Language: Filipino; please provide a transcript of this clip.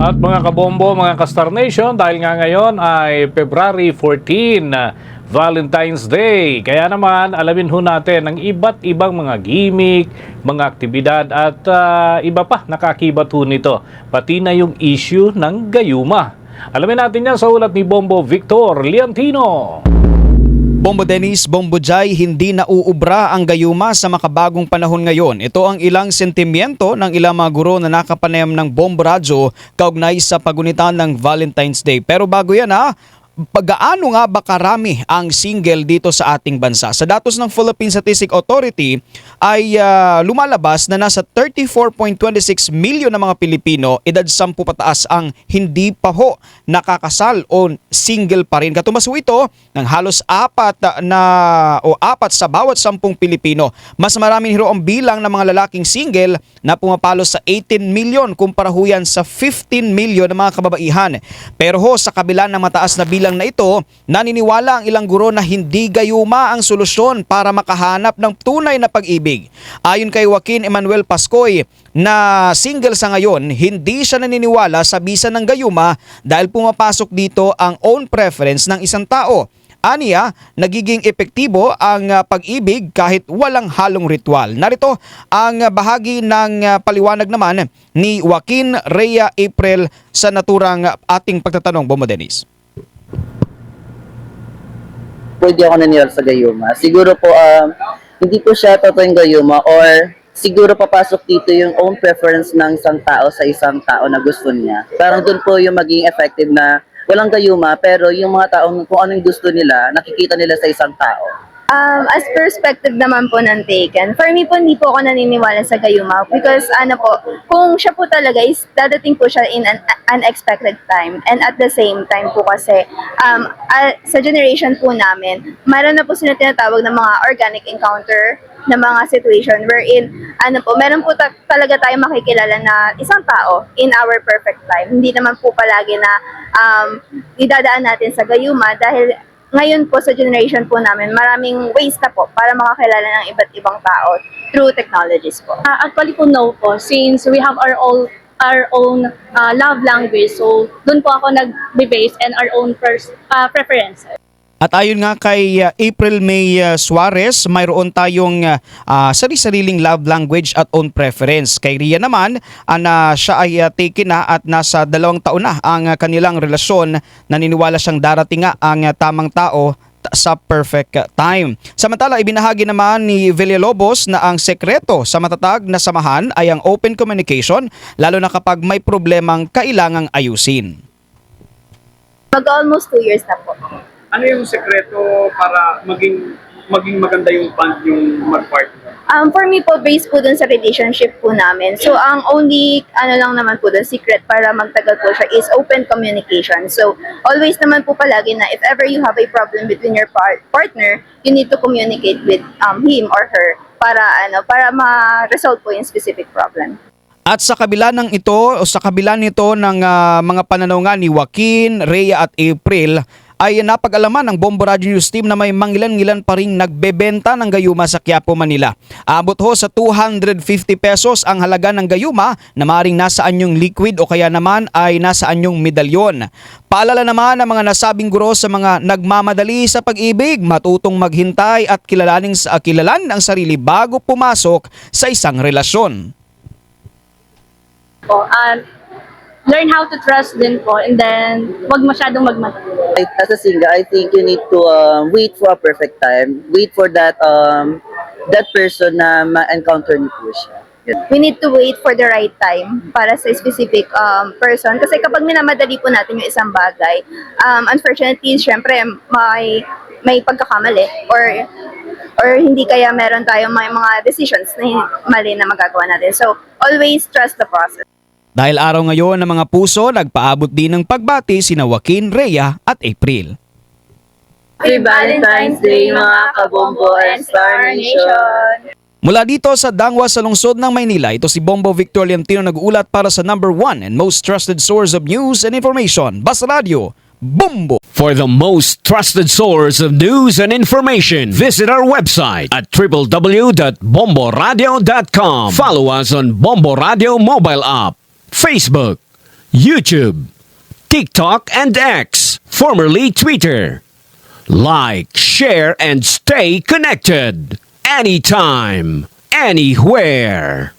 At mga kabombo, mga ka-Star Nation, dahil nga ngayon ay February 14, Valentine's Day. Kaya naman, alamin ho natin ang iba't ibang mga gimmick, mga aktibidad at iba pa nakakibat ho nito. Pati na yung issue ng gayuma. Alamin natin yan sa ulat ni Bombo Victor Liantino. Bombo Dennis, Bombo Jai, hindi nauubra ang gayuma sa makabagong panahon ngayon. Ito ang ilang sentimiento ng ilang mga guro na nakapanayam ng Bombo Radyo kaugnay sa pagunitan ng Valentine's Day. Pero bago yan gaano nga ba karami ang single dito sa ating bansa? Sa datos ng Philippine Statistic Authority ay lumalabas na nasa 34.26 million na mga Pilipino edad 10 pataas ang hindi pa ho nakakasal o single pa rin. Katumbas ho ito ng halos apat sa bawat 10 Pilipino. Mas marami hiro ang bilang ng mga lalaking single na pumapalo sa 18 million kumpara ho yan sa 15 million ng mga kababaihan. Pero ho sa kabila ng mataas na bilang na ito, naniniwala ang ilang guro na hindi gayuma ang solusyon para makahanap ng tunay na pag-ibig. Ayon kay Joaquin Emmanuel Pascoy na single sa ngayon, hindi siya naniniwala sa bisa ng gayuma dahil pumapasok dito ang own preference ng isang tao. Aniya, nagiging epektibo ang pag-ibig kahit walang halong ritual. Narito ang bahagi ng paliwanag naman ni Joaquin Rhea April sa naturang ating pagtatanong, Bombo Dennis. Pwede ako naniniwala sa gayuma. Siguro po, hindi po siya totoong gayuma or siguro papasok dito yung own preference ng isang tao sa isang tao na gusto niya. Parang doon po yung maging effective na walang gayuma pero yung mga tao kung ano yung gusto nila, nakikita nila sa isang tao. As perspective naman po ng taken, for me po hindi po ako naniniwala sa gayuma because kung siya po talaga is dadating po siya in an unexpected time and at the same time po kasi sa generation po namin, mayroon na po sila tinatawag ng mga organic encounter na mga situation wherein meron po talaga tayo makikilala na isang tao in our perfect time. Hindi naman po palagi na idadaan natin sa gayuma dahil ngayon po sa generation po namin, maraming ways na po para makakilala ng iba't ibang tao through technologies po. Actually po no po, since we have our own love language, so doon po ako nag-base and our own preferences. At ayon nga kay April May Suarez, mayroon tayong sari-sariling love language at own preference. Kay Rhea naman, siya ay taken na at nasa 2 taon na ang kanilang relasyon. Naniniwala siyang darating nga ang tamang tao sa perfect time. Samantala, ibinahagi naman ni Villalobos na ang sekreto sa matatag na samahan ay ang open communication, lalo na kapag may problemang kailangang ayusin. Mag-almost 2 years na po. Ano yung sekreto para maging maganda yung bond yung mag-partner? For me po, based po dun sa relationship po namin. So, ang only, lang naman po dun, secret para magtagal po siya is open communication. So, always naman po palagi na if ever you have a problem between your partner, you need to communicate with him or her para ma-resolve po yung specific problem. At sa kabila nito ng mga pananaw ni Joaquin, Rhea at April, ay napag-alaman ng Bombo Radio News Team na may mangilan-ngilan pa ring nagbebenta ng gayuma sa Quiapo, Manila. Abot ho sa 250 pesos ang halaga ng gayuma na maaaring nasa anyong liquid o kaya naman ay nasa anyong medalyon. Paalala naman ng mga nasabing guro sa mga nagmamadali sa pag-ibig, matutong maghintay at kilalanin ang sarili bago pumasok sa isang relasyon. Learn how to trust din po and then wag masyadong magmadali. As a single, I think you need to wait for a perfect time. Wait for that person na ma-encounter niyo po siya. We need to wait for the right time para sa specific person. Kasi kapag minamadali po natin yung isang bagay, unfortunately, syempre, may pagkakamali or hindi kaya meron tayong may mga decisions na mali na magagawa natin. So, always trust the process. Dahil araw ngayon ng mga puso, nagpaabot din ng pagbati sina Joaquin, Rhea at April. Happy Valentine's Day mga kabombo and Star Nation! Mula dito sa Dangwa sa lungsod ng Maynila, ito si Bombo Victor Liantino nag-uulat para sa number 1 and most trusted source of news and information, Basta Radio, Bombo! For the most trusted source of news and information, visit our website at www.bomboradio.com. Follow us on Bombo Radio mobile app, Facebook, YouTube, TikTok, and X, formerly Twitter. Like, share, and stay connected. Anytime, anywhere.